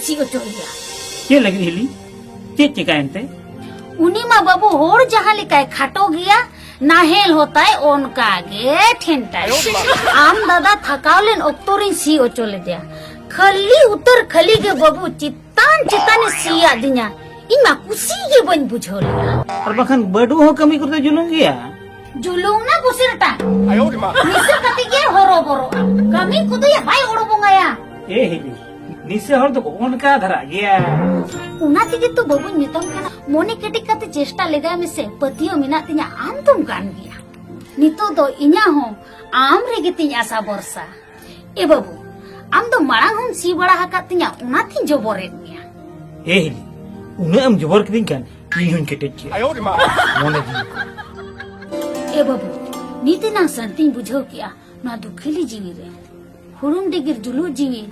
सी ओचोया चे लगी हिली चे चिकायनते उनी मा बाबू होर जहाँ लिकाय खाटो गया नाहेल होता है उनका गे ठेंटा आम दादा थकावलेन ओक्तोरिन सी ओचोले दिया खली उतर खली के बाबू चित्तान चित्तान सिया दिया इमा कुसी के बन बुझोलिया और बखन बडू हो कमी करते जुलूम गया जुलूम ना बुसिरटा निसे कति के होरो बोरो कमी कुदु या भाई ओड़ो बोंगाया ए हिली निसे हर तो उनका धरा गया उना तिगे तो बाबू नितम खाना मोने केटिक कते चेष्टा लेगा में से पतियो मिना तिया आम तुम गान गया नितो दो इन्या हो आम रेगे तिया आशा बरसा ए बाबू आम तो मारांग हम सी बड़ा हका तिया उना थी जो बोरे मिया ए हिली उन्हें हम जबर करिंग kan इहुन केटेच मोने जी ए बाबू नीति ना संतिंग बुझो किया ना दुखिली जीवी रे हुरुम डिगिर जुलू जीवी